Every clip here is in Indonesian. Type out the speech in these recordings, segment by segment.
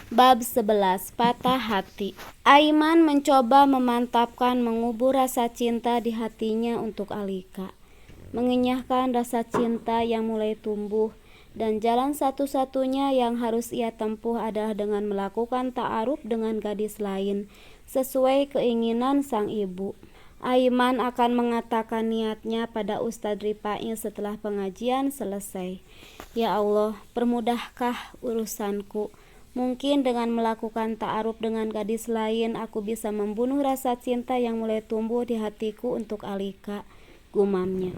Bab 11. Patah hati. Aiman mencoba memantapkan mengubur rasa cinta di hatinya untuk Alika, mengenyahkan rasa cinta yang mulai tumbuh, dan jalan satu-satunya yang harus ia tempuh adalah dengan melakukan ta'aruf dengan gadis lain sesuai keinginan sang ibu. Aiman akan mengatakan niatnya pada Ustadz Rifai setelah pengajian selesai. Ya Allah, permudahkah urusanku. Mungkin dengan melakukan ta'aruf dengan gadis lain, aku bisa membunuh rasa cinta yang mulai tumbuh di hatiku untuk Alika, gumamnya.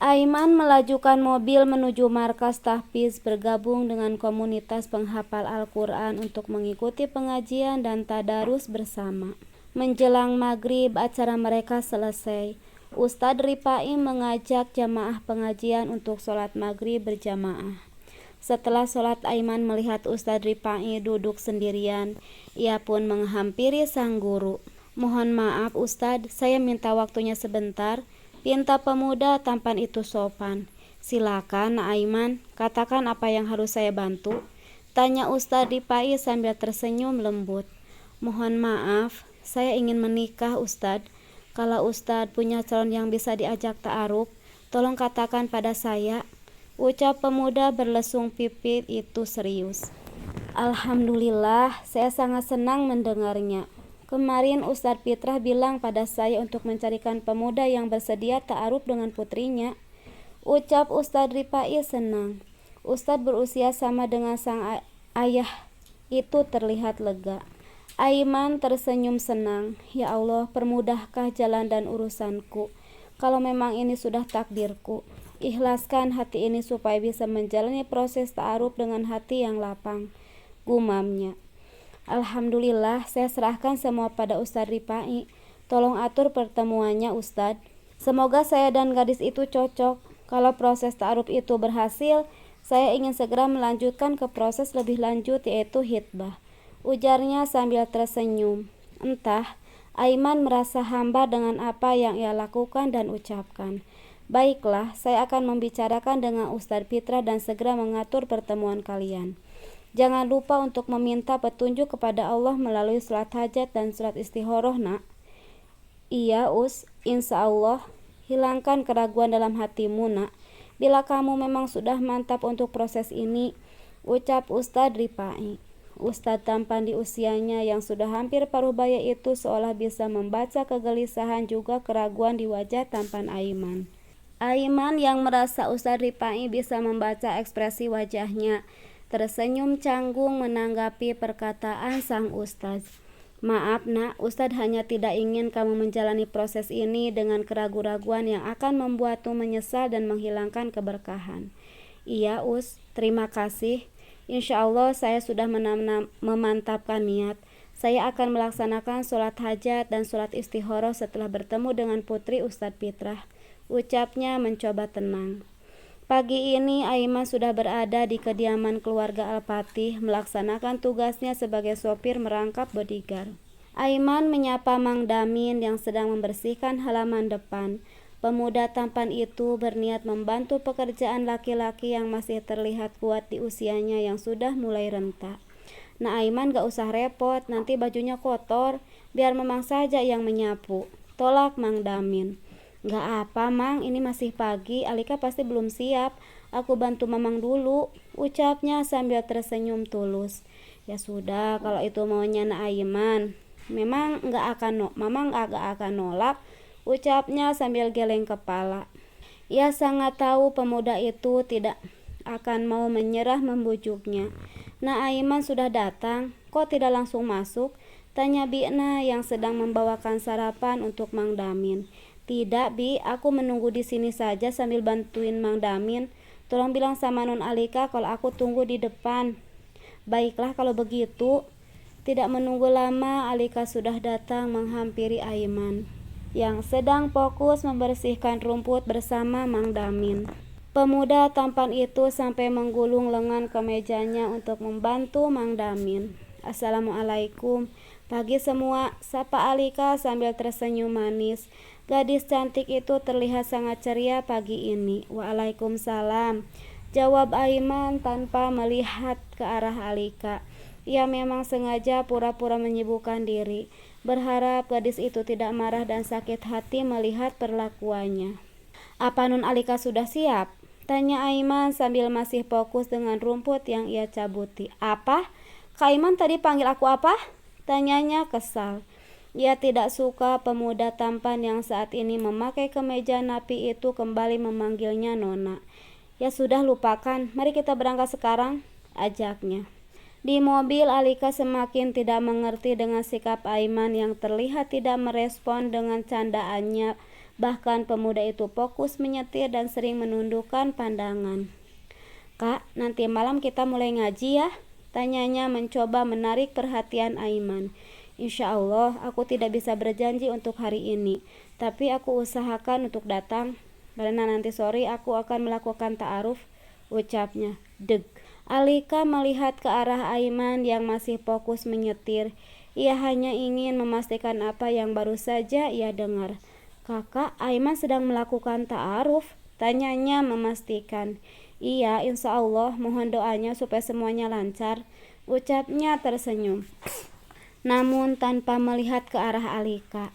Aiman melajukan mobil menuju markas tahfiz, bergabung dengan komunitas penghafal Al-Quran untuk mengikuti pengajian dan tadarus bersama. Menjelang maghrib, acara mereka selesai. Ustadz Rifai mengajak jamaah pengajian untuk sholat maghrib berjamaah. Setelah sholat, Aiman melihat Ustadz Rifai duduk sendirian. Ia pun menghampiri sang guru. Mohon maaf Ustadz, saya minta waktunya sebentar. Pinta pemuda tampan itu sopan. Silakan Aiman, katakan apa yang harus saya bantu, tanya Ustadz Rifai sambil tersenyum lembut. Mohon maaf, saya ingin menikah Ustadz. Kalau Ustadz punya calon yang bisa diajak ta'aruf, tolong katakan pada saya, ucap pemuda berlesung pipi itu serius. Alhamdulillah, saya sangat senang mendengarnya. Kemarin Ustadz Fitrah bilang pada saya untuk mencarikan pemuda yang bersedia ta'aruf dengan putrinya, ucap Ustadz Rifai senang. Ustadz berusia sama dengan sang ayah itu terlihat lega. Aiman tersenyum senang. Ya Allah, permudahkah jalan dan urusanku. Kalau memang ini sudah takdirku, ikhlaskan hati ini supaya bisa menjalani proses ta'aruf dengan hati yang lapang, gumamnya. Alhamdulillah, saya serahkan semua pada Ustadz Rifai. Tolong atur pertemuannya Ustadz. Semoga saya dan gadis itu cocok. Kalau proses ta'aruf itu berhasil, saya ingin segera melanjutkan ke proses lebih lanjut, yaitu hitbah, ujarnya sambil tersenyum. Entah, Aiman merasa hambar dengan apa yang ia lakukan dan ucapkan. Baiklah, saya akan membicarakan dengan Ustadz Fitrah dan segera mengatur pertemuan kalian. Jangan lupa untuk meminta petunjuk kepada Allah melalui surat hajat dan surat istikharah, nak. Iya, insya Allah. Hilangkan keraguan dalam hatimu, nak. Bila kamu memang sudah mantap untuk proses ini, ucap Ustadz Rifai. Ustadz tampan di usianya yang sudah hampir paruh baya itu seolah bisa membaca kegelisahan juga keraguan di wajah tampan Aiman. Aiman yang merasa Ustadz Rifai bisa membaca ekspresi wajahnya, tersenyum canggung menanggapi perkataan sang ustadz. Maaf nak, Ustadz hanya tidak ingin kamu menjalani proses ini dengan keraguan-raguan yang akan membuatmu menyesal dan menghilangkan keberkahan. Iya terima kasih. Insya Allah saya sudah memantapkan niat. Saya akan melaksanakan sholat hajat dan sholat istikharah setelah bertemu dengan putri Ustadz Fitrah, ucapnya mencoba tenang. Pagi ini Aiman sudah berada di kediaman keluarga Al-Fatih melaksanakan tugasnya sebagai sopir merangkap bodyguard. Aiman menyapa Mang Damin yang sedang membersihkan halaman depan. Pemuda tampan itu berniat membantu pekerjaan laki-laki yang masih terlihat kuat di usianya yang sudah mulai renta. Nah Aiman gak usah repot, nanti bajunya kotor, biar Memang saja yang menyapu, tolak Mang Damin. Gak apa Mang, ini masih pagi, Alika pasti belum siap, aku bantu Mamang dulu, ucapnya sambil tersenyum tulus. Ya sudah, kalau itu maunya Nak Aiman, Mamang gak akan nolak, ucapnya sambil geleng kepala. Ia sangat tahu pemuda itu tidak akan mau menyerah membujuknya. Nah Aiman sudah datang, kok tidak langsung masuk? Tanya Bina yang sedang membawakan sarapan untuk Mang Damin. Tidak Bi, aku menunggu di sini saja sambil bantuin Mang Damin. Tolong bilang sama Non Alika kalau aku tunggu di depan. Baiklah kalau begitu. Tidak menunggu lama, Alika sudah datang menghampiri Aiman yang sedang fokus membersihkan rumput bersama Mang Damin. Pemuda tampan itu sampai menggulung lengan ke mejanya untuk membantu Mang Damin. Assalamualaikum. Pagi semua, sapa Alika sambil tersenyum manis. Gadis cantik itu terlihat sangat ceria pagi ini. Waalaikumsalam, jawab Aiman tanpa melihat ke arah Alika. Ia memang sengaja pura-pura menyibukkan diri, berharap gadis itu tidak marah dan sakit hati melihat perlakuannya. "Apa Nun Alika sudah siap?" tanya Aiman sambil masih fokus dengan rumput yang ia cabuti. "Apa? Kak Aiman tadi panggil aku apa?" tanyanya kesal. Ia tidak suka pemuda tampan yang saat ini memakai kemeja napi itu kembali memanggilnya Nona. "Ya sudah, lupakan, mari kita berangkat sekarang," ajaknya. Di mobil, Alika semakin tidak mengerti dengan sikap Aiman yang terlihat tidak merespon dengan candaannya. Bahkan pemuda itu fokus menyetir dan sering menundukkan pandangan. "Kak, nanti malam kita mulai ngaji ya?" tanyanya mencoba menarik perhatian Aiman. "Insya Allah, aku tidak bisa berjanji untuk hari ini, tapi aku usahakan untuk datang, karena nanti sore aku akan melakukan ta'aruf," ucapnya. Deg. Alika melihat ke arah Aiman yang masih fokus menyetir. Ia hanya ingin memastikan apa yang baru saja ia dengar. "Kakak, Aiman sedang melakukan ta'aruf?" tanyanya memastikan. "Iya, insya Allah, mohon doanya supaya semuanya lancar," ucapnya tersenyum, namun tanpa melihat ke arah Alika.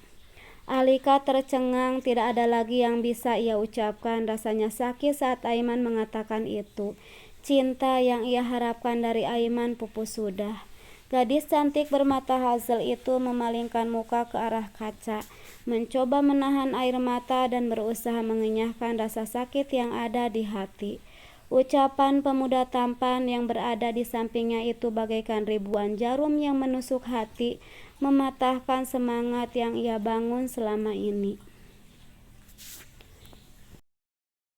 Alika tercengang, tidak ada lagi yang bisa ia ucapkan. Rasanya sakit saat Aiman mengatakan itu. Cinta yang ia harapkan dari Aiman pupus sudah. Gadis cantik bermata hazel itu memalingkan muka ke arah kaca, mencoba menahan air mata dan berusaha mengenyahkan rasa sakit yang ada di hati. Ucapan pemuda tampan yang berada di sampingnya itu bagaikan ribuan jarum yang menusuk hati, mematahkan semangat yang ia bangun selama ini.